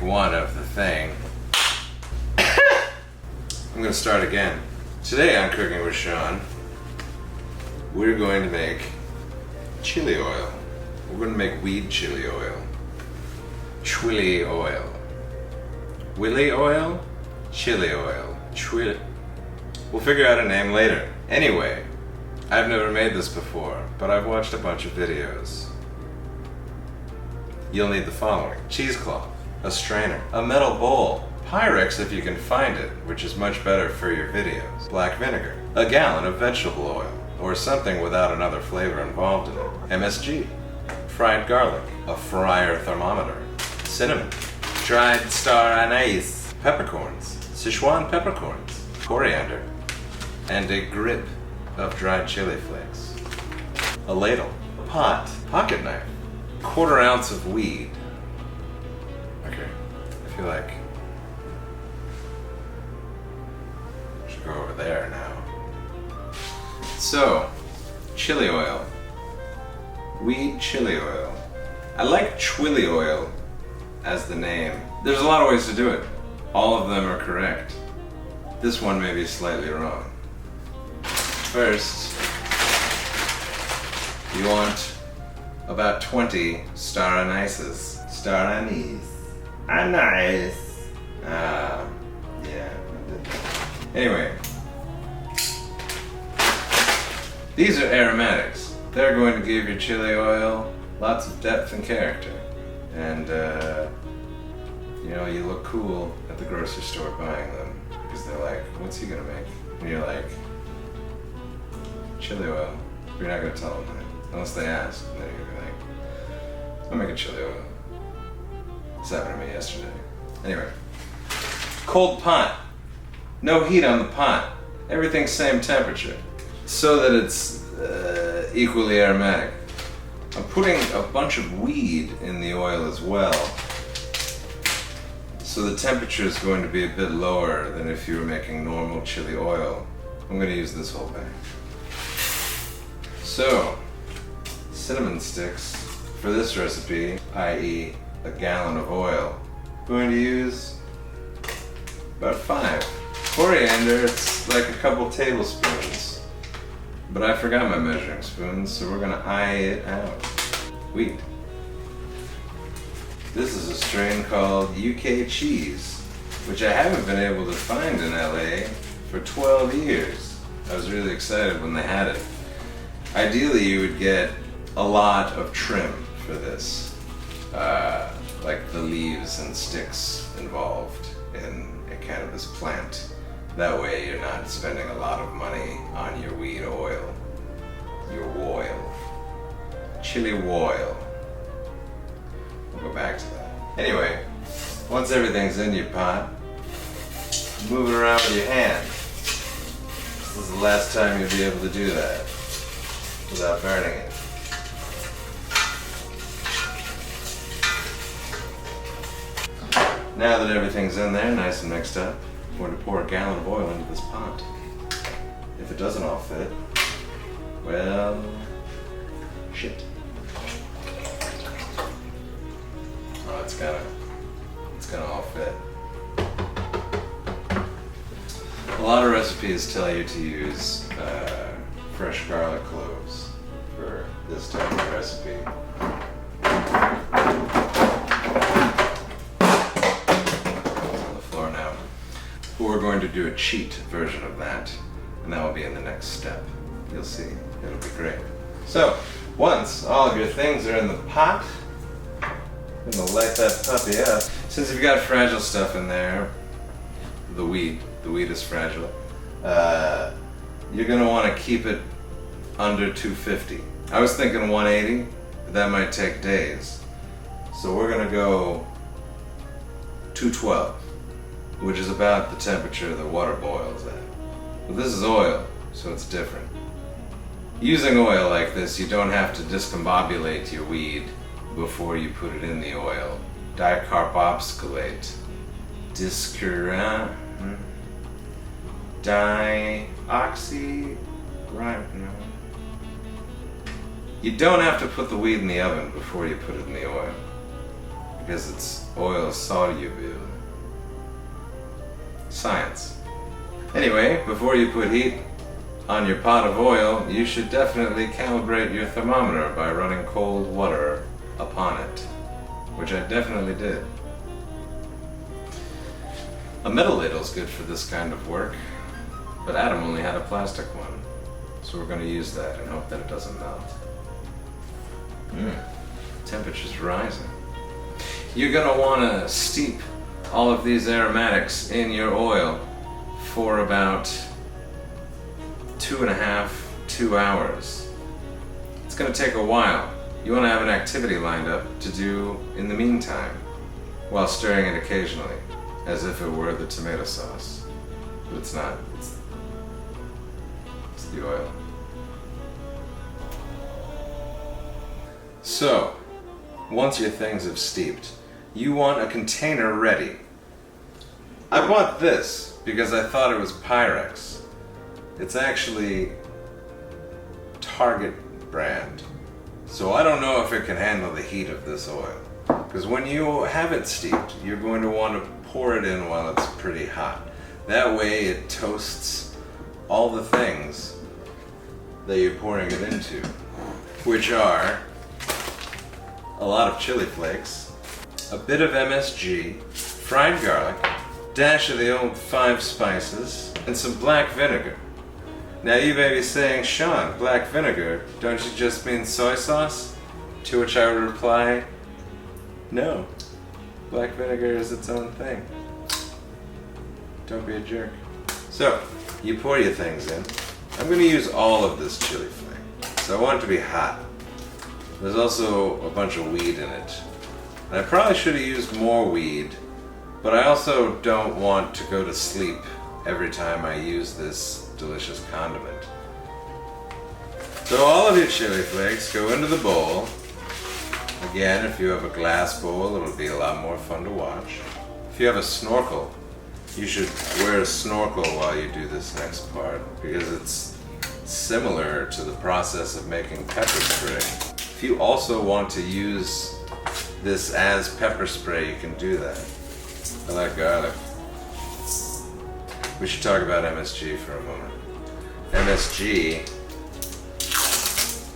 one of the thing. I'm gonna start again. Today on Cooking with Sean, we're going to make chili oil. We're gonna make weed chili oil. Chili oil. Willy oil? Chili oil. We'll figure out a name later. Anyway, I've never made this before, but I've watched a bunch of videos. You'll need the following: cheesecloth, a strainer, a metal bowl, Pyrex if you can find it, which is much better for your videos, black vinegar, a gallon of vegetable oil, or something without another flavor involved in it, MSG, fried garlic, a fryer thermometer, cinnamon, dried star anise, peppercorns, Sichuan peppercorns, coriander, and a grip of dried chili flakes, a ladle, a pot, pocket knife, quarter ounce of weed. Okay, I feel like I should go over there now. So, chili oil, weed chili oil. I like chili oil as the name. There's a lot of ways to do it. All of them are correct. This one may be slightly wrong. First, you want about 20 star anises. Star anise. Anise. Yeah. Anyway. These are aromatics. They're going to give your chili oil lots of depth and character. And, you look cool at the grocery store buying them. Because they're like, what's he gonna make? And you're like, chili oil. You're not gonna tell them that. Unless they ask. And then you're gonna be like, I'll make a chili oil. This happened to me yesterday. Anyway. Cold pot. No heat on the pot. Everything's same temperature. So that it's equally aromatic. I'm putting a bunch of weed in the oil as well. So the temperature is going to be a bit lower than if you were making normal chili oil. I'm going to use this whole bag. So, cinnamon sticks for this recipe, i.e. a gallon of oil. I'm going to use about 5. Coriander, it's like a couple tablespoons. But I forgot my measuring spoons, so we're going to eye it out. Wheat. This is a strain called UK Cheese, which I haven't been able to find in LA for 12 years. I was really excited when they had it. Ideally, you would get a lot of trim for this, like the leaves and sticks involved in a cannabis plant. That way you're not spending a lot of money on your weed oil. Your oil. Chili oil. We'll go back to that. Anyway, once everything's in your pot, move it around with your hand. This is the last time you'll be able to do that without burning it. Now that everything's in there, nice and mixed up, we're going to pour a gallon of oil into this pot. If it doesn't all fit, well, shit. Oh, it's gonna all fit. A lot of recipes tell you to use fresh garlic cloves for this type of recipe. But we're going to do a cheat version of that, and that will be in the next step. You'll see, it'll be great. So, once all of your things are in the pot, I'm gonna light that puppy up. Since you've got fragile stuff in there, the weed is fragile, you're gonna wanna keep it under 250. I was thinking 180, but that might take days. So we're gonna go 212. Which is about the temperature the water boils at. But this is oil, so it's different. Using oil like this, you don't have to discombobulate your weed before you put it in the oil. Dicarbobsculate. You don't have to put the weed in the oven before you put it in the oil. because it's oil soluble. Science. Anyway, before you put heat on your pot of oil, you should definitely calibrate your thermometer by running cold water upon it, which I definitely did. A metal ladle is good for this kind of work, but Adam only had a plastic one, so we're going to use that and hope that it doesn't melt. Temperature's rising. You're going to want to steep all of these aromatics in your oil for about 2 hours. It's going to take a while. You want to have an activity lined up to do in the meantime, while stirring it occasionally, as if it were the tomato sauce. But it's not. It's the oil. So, once your things have steeped, you want a container ready. I bought this because I thought it was Pyrex. It's actually Target brand. So I don't know if it can handle the heat of this oil. Because when you have it steeped, you're going to want to pour it in while it's pretty hot. That way it toasts all the things that you're pouring it into, which are a lot of chili flakes, a bit of MSG, fried garlic, dash of the old 5 spices, and some black vinegar. Now you may be saying, Sean, black vinegar, don't you just mean soy sauce? To which I would reply, no, black vinegar is its own thing. Don't be a jerk. So, you pour your things in. I'm going to use all of this chili flake, so I want it to be hot. There's also a bunch of weed in it. And I probably should have used more weed, but I also don't want to go to sleep every time I use this delicious condiment. So all of your chili flakes go into the bowl. Again, if you have a glass bowl, it'll be a lot more fun to watch. If you have a snorkel, you should wear a snorkel while you do this next part, because it's similar to the process of making pepper spray. If you also want to use this as pepper spray, you can do that. I like garlic. We should talk about MSG for a moment. MSG,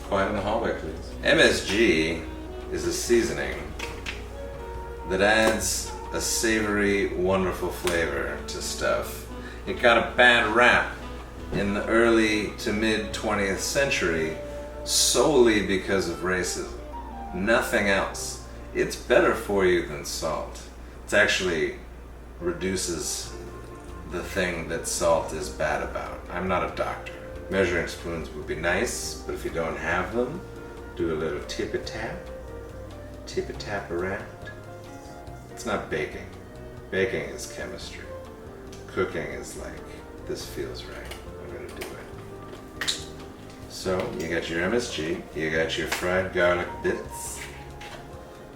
quiet in the hallway please. MSG is a seasoning that adds a savory, wonderful flavor to stuff. It got a bad rap in the early to mid 20th century solely because of racism. Nothing else. It's better for you than salt. It actually reduces the thing that salt is bad about. I'm not a doctor. Measuring spoons would be nice, but if you don't have them, do a little tip-a-tap. Tip-a-tap around. It's not baking. Baking is chemistry. Cooking is like, this feels right. I'm gonna do it. So, you got your MSG, you got your fried garlic bits,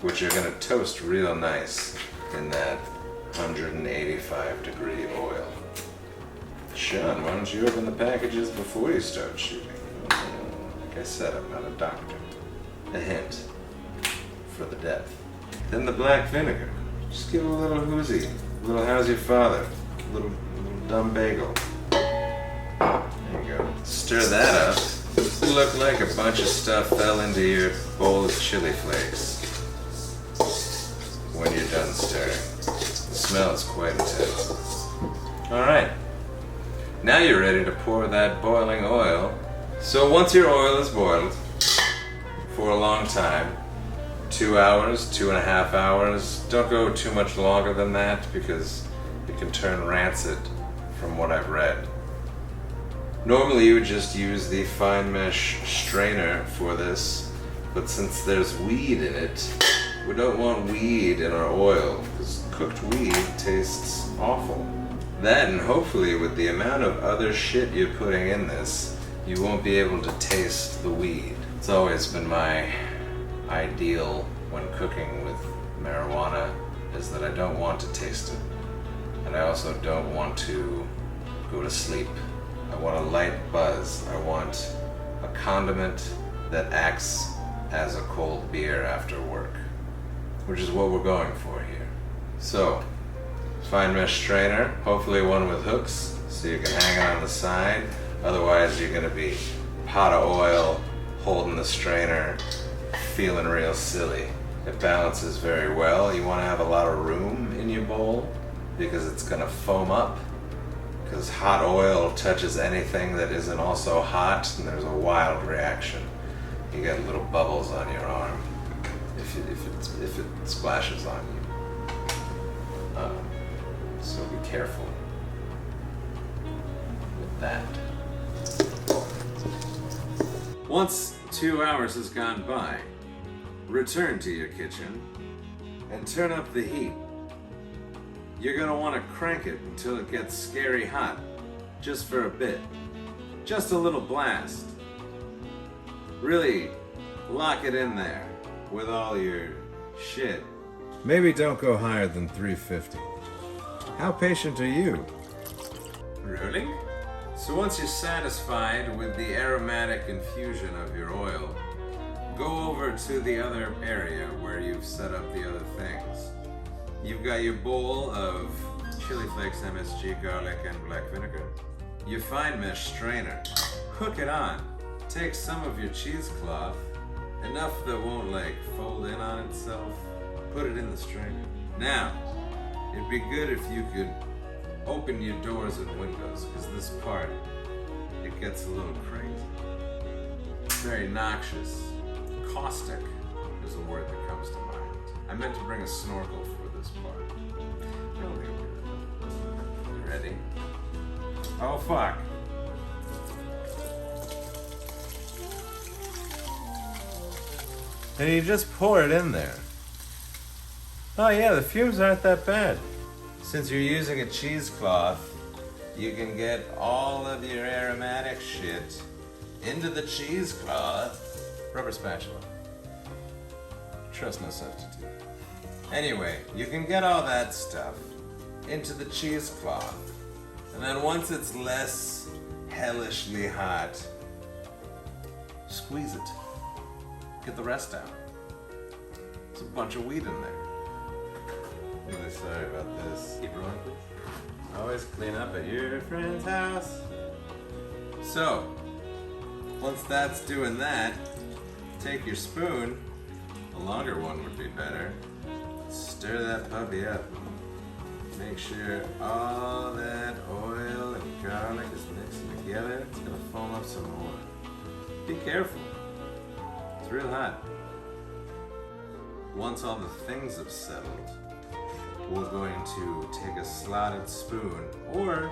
which are gonna toast real nice in that 185 degree oil. Sean, why don't you open the packages before you start shooting? Like I said, I'm not a doctor. A hint for the depth. Then the black vinegar. Just give it a little whoozy. A little how's your father? A little dumb bagel. There you go. Stir that up. It'll look like a bunch of stuff fell into your bowl of chili flakes when you're done stirring. The smell is quite intense. Alright. Now you're ready to pour that boiling oil. So once your oil is boiled for a long time, 2 hours, 2.5 hours, don't go too much longer than that because it can turn rancid from what I've read. Normally you would just use the fine mesh strainer for this, but since there's weed in it, we don't want weed in our oil because cooked weed tastes awful. That, and hopefully with the amount of other shit you're putting in this, you won't be able to taste the weed. It's always been my ideal when cooking with marijuana is that I don't want to taste it. And I also don't want to go to sleep. I want a light buzz. I want a condiment that acts as a cold beer after work. which is what we're going for here. So, fine mesh strainer, hopefully one with hooks, so you can hang it on the side. Otherwise, you're gonna be pot of oil, holding the strainer, feeling real silly. It balances very well. You wanna have a lot of room in your bowl because it's gonna foam up. Because hot oil touches anything that isn't also hot, and there's a wild reaction. You get little bubbles on your arm if it splashes on you. So be careful with that. Once 2 hours has gone by, return to your kitchen and turn up the heat. You're gonna want to crank it until it gets scary hot, just for a bit. Just a little blast. Really lock it in there with all your shit. Maybe don't go higher than 350. How patient are you? Really? So once you're satisfied with the aromatic infusion of your oil, go over to the other area where you've set up the other things. You've got your bowl of chili flakes, MSG, garlic, and black vinegar. Your fine mesh strainer. Hook it on. Take some of your cheesecloth, enough that won't like fold in on itself. Put it in the strainer. Now, it'd be good if you could open your doors and windows, because this part, it gets a little crazy. Very noxious. Caustic is a word that comes to mind. I meant to bring a snorkel for this part. You ready? Oh fuck. And you just pour it in there. Oh yeah, the fumes aren't that bad. Since you're using a cheesecloth, you can get all of your aromatic shit into the cheesecloth. Rubber spatula. Trust no substitute. Anyway, you can get all that stuff into the cheesecloth. And then once it's less hellishly hot, squeeze it. Get the rest out. There's a bunch of weed in there. I'm really sorry about this. Keep rolling, please. Always clean up at your friend's house. So, once that's doing that, take your spoon, a longer one would be better, stir that puppy up. Make sure all that oil and garlic is mixing together. It's gonna foam up some more. Be careful. It's real hot. Once all the things have settled, we're going to take a slotted spoon or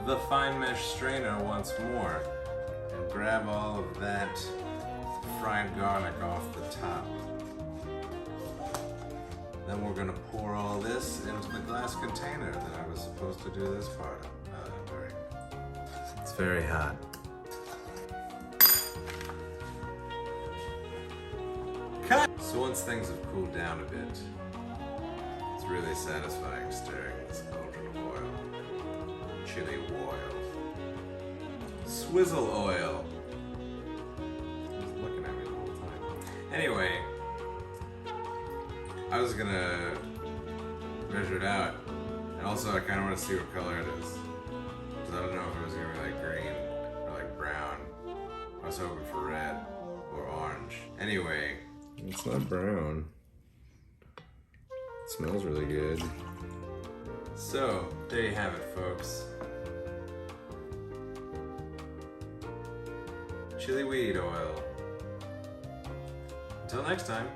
the fine mesh strainer once more and grab all of that fried garlic off the top. Then we're gonna pour all this into the glass container that I was supposed to do this part during. It's very hot. Cut! So once things have cooled down a bit, it's really satisfying stirring this cauldron of oil. Chili oil. Swizzle oil. He's looking at me the whole time. Anyway, I was gonna measure it out, and also I kind of want to see what color it is, because I don't know if it was gonna be like green or like brown. I was hoping for red or orange. Anyway, it's not brown. It smells really good. So there you have it, folks. Chili weed oil. Until next time.